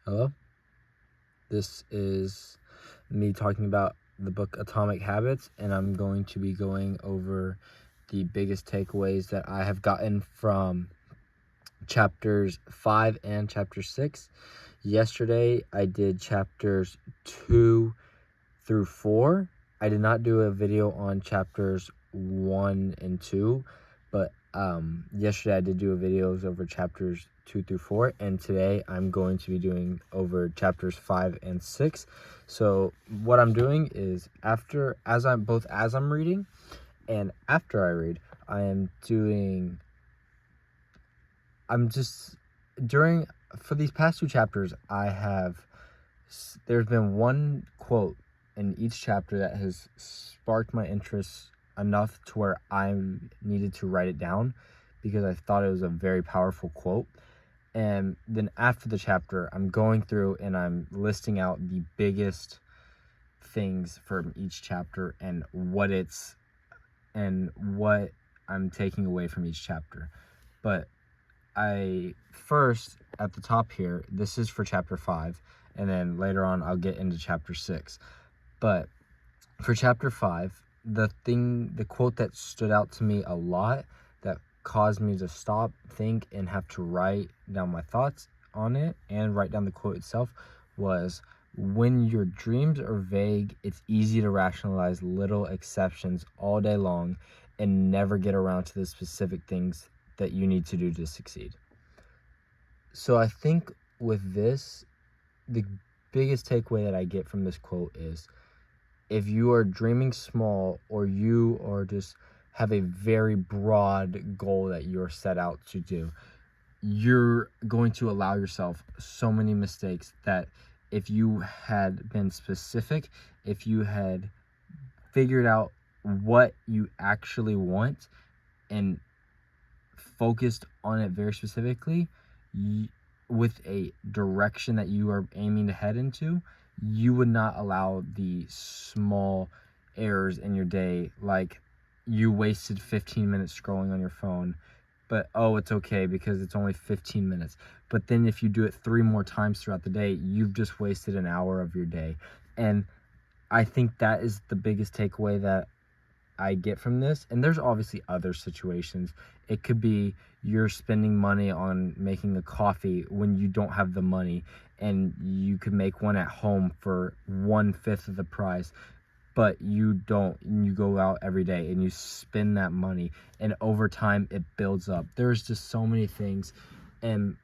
Hello, this is me talking about the book Atomic Habits, and I'm going to be going over the biggest takeaways that I have gotten from chapters 5 and chapter 6. Yesterday, I did chapters 2 through 4. I did not do a video on chapters 1 and 2, but yesterday I did do a videos over chapters 2 through 4, and today I'm going to be doing over chapters 5 and 6. So what I'm doing is as I'm reading and after I read, I'm just during for these past two chapters, there's been one quote in each chapter that has sparked my interest enough to where I needed to write it down because I thought it was a very powerful quote. And then after the chapter, I'm going through and I'm listing out the biggest things from each chapter and what I'm taking away from each chapter. But first at the top here, this is for chapter 5, and then later on I'll get into chapter 6. But for chapter 5, the quote that stood out to me a lot, that caused me to stop, think, and have to write down my thoughts on it and write down the quote itself, was, "When your dreams are vague, it's easy to rationalize little exceptions all day long and never get around to the specific things that you need to do to succeed." So I think with this, the biggest takeaway that I get from this quote is, if you are dreaming small or you are just have a very broad goal that you're set out to do, you're going to allow yourself so many mistakes that if you had been specific, if you had figured out what you actually want and focused on it very specifically, with a direction that you are aiming to head into, you would not allow the small errors in your day, like you wasted 15 minutes scrolling on your phone, but it's okay because it's only 15 minutes. But then if you do it 3 more times throughout the day, you've just wasted an hour of your day. And I think that is the biggest takeaway that I get from this. And there's obviously other situations. It could be you're spending money on making a coffee when you don't have the money, and you could make one at home for 1/5 of the price, but you don't, and you go out every day and you spend that money, and over time it builds up. There's just so many things. And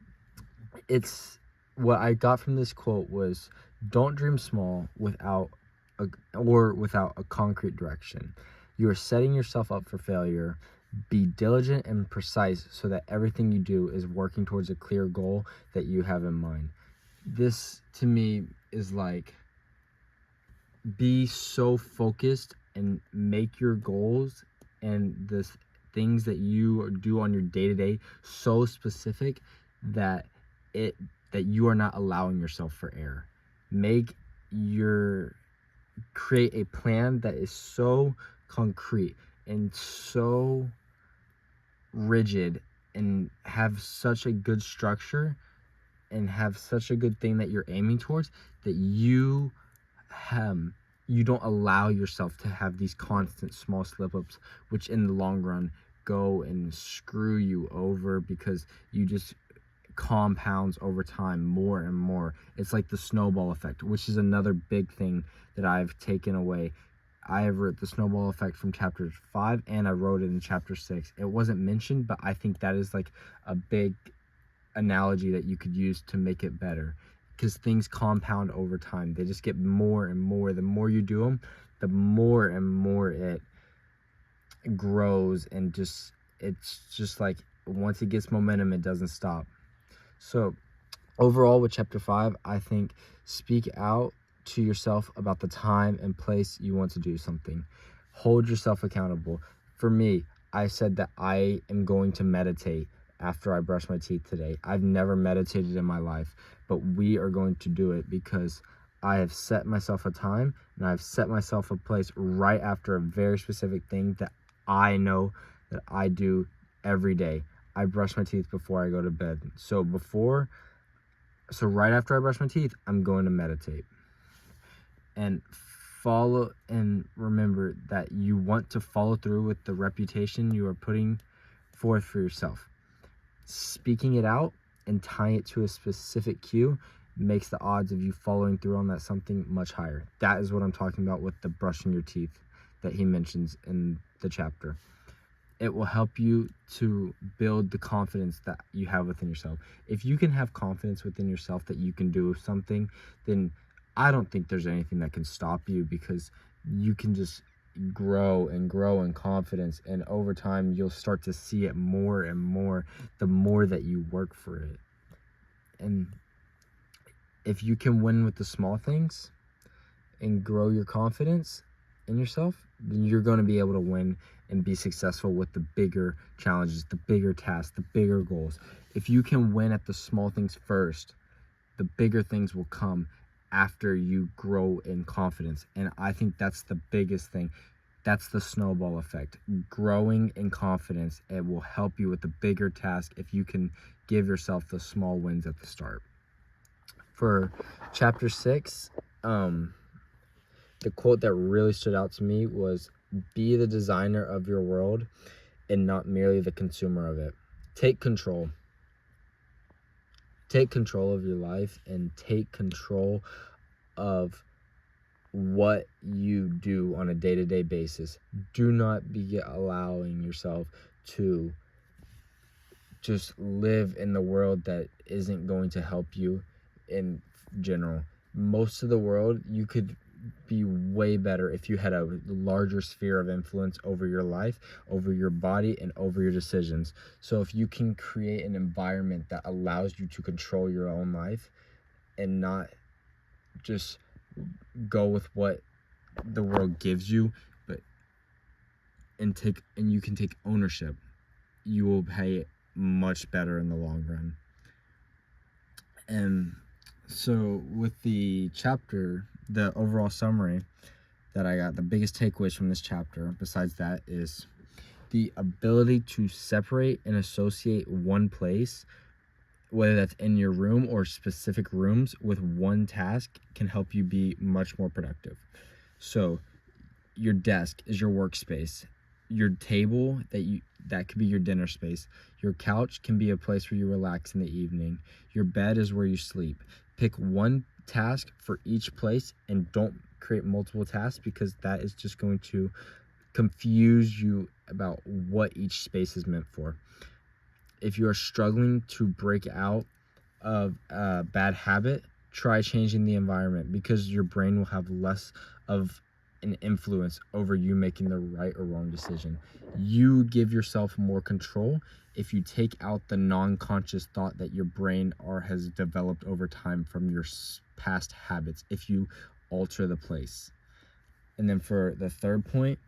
it's what I got from this quote was, don't dream small without a concrete direction. You are setting yourself up for failure. Be diligent and precise so that everything you do is working towards a clear goal that you have in mind. This to me is like, be so focused and make your goals and the things that you do on your day-to-day so specific that you are not allowing yourself for error. Create a plan that is so concrete and so rigid and have such a good structure and have such a good thing that you're aiming towards, that you don't allow yourself to have these constant small slip-ups, which in the long run go and screw you over because you just compounds over time more and more. It's like the snowball effect, which is another big thing that I've taken away. I have wrote the snowball effect from chapter 5, and I wrote it in chapter 6. It wasn't mentioned, but I think that is like a big analogy that you could use to make it better, because things compound over time. They just get more and more. The more you do them, the more and more it grows, and it's just like, once it gets momentum, it doesn't stop. So overall with chapter 5, I think, speak out to yourself about the time and place you want to do something. Hold yourself accountable. For me, I said that I am going to meditate after I brush my teeth today. I've never meditated in my life, but we are going to do it because I have set myself a time and I've set myself a place right after a very specific thing that I know that I do every day. I brush my teeth before I go to bed. So before So right after I brush my teeth, I'm going to meditate. And follow, and remember that you want to follow through with the reputation you are putting forth for yourself. Speaking it out and tying it to a specific cue makes the odds of you following through on that something much higher. That is what I'm talking about with the brushing your teeth that he mentions in the chapter. It will help you to build the confidence that you have within yourself. If you can have confidence within yourself that you can do something, then I don't think there's anything that can stop you, because you can just grow and grow in confidence, and over time you'll start to see it more and more the more that you work for it. And if you can win with the small things and grow your confidence in yourself, then you're going to be able to win and be successful with the bigger challenges, the bigger tasks, the bigger goals. If you can win at the small things first, the bigger things will come after you grow in confidence. And I think that's the biggest thing. That's the snowball effect. Growing in confidence, it will help you with the bigger task if you can give yourself the small wins at the start. For chapter 6, the quote that really stood out to me was, "Be the designer of your world and not merely the consumer of it." Take control. Take control of your life and take control of what you do on a day-to-day basis. Do not be allowing yourself to just live in the world that isn't going to help you in general. Most of the world, you could be way better if you had a larger sphere of influence over your life, over your body, and over your decisions. So if you can create an environment that allows you to control your own life and not just go with what the world gives you, but and you can take ownership, you will pay much better in the long run. And so with the chapter, the overall summary that I got, the biggest takeaways from this chapter besides that is the ability to separate and associate one place, whether that's in your room or specific rooms, with one task can help you be much more productive. So your desk is your workspace. Your table, that could be your dinner space. Your couch can be a place where you relax in the evening. Your bed is where you sleep. Pick one task for each place and don't create multiple tasks, because that is just going to confuse you about what each space is meant for. If you are struggling to break out of a bad habit, try changing the environment, because your brain will have less of an influence over you making the right or wrong decision. You give yourself more control if you take out the non-conscious thought that your brain has developed over time from your past habits, if you alter the place. And then for the third point,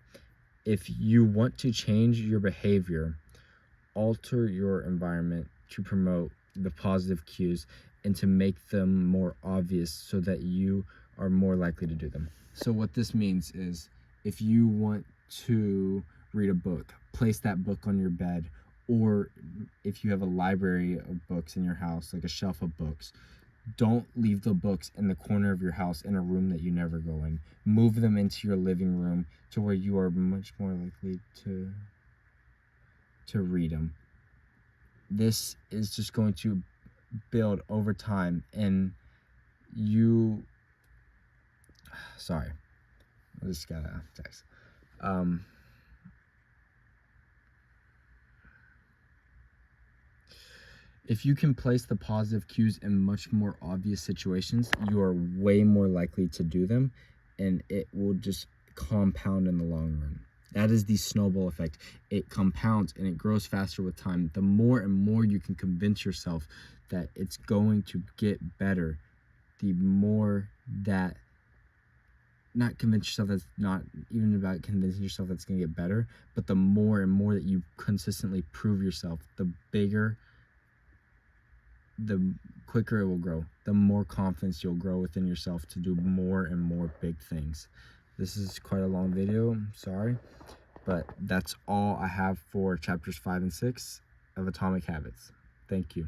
if you want to change your behavior, alter your environment to promote the positive cues and to make them more obvious so that you are more likely to do them. So what this means is, if you want to read a book, place that book on your bed, or if you have a library of books in your house, like a shelf of books, don't leave the books in the corner of your house in a room that you never go in. Move them into your living room to where you are much more likely to read them. This is just going to build over time, and sorry, I just got a text. If you can place the positive cues in much more obvious situations, you are way more likely to do them, and it will just compound in the long run. That is the snowball effect. It compounds and it grows faster with time. The more and more you can convince yourself that it's going to get better, the more that, not convince yourself, that's not even about convincing yourself that's going to get better, but the more and more that you consistently prove yourself, the quicker it will grow. The more confidence you'll grow within yourself to do more and more big things. This is quite a long video, I'm sorry, but that's all I have for chapters 5 and 6 of Atomic Habits. Thank you.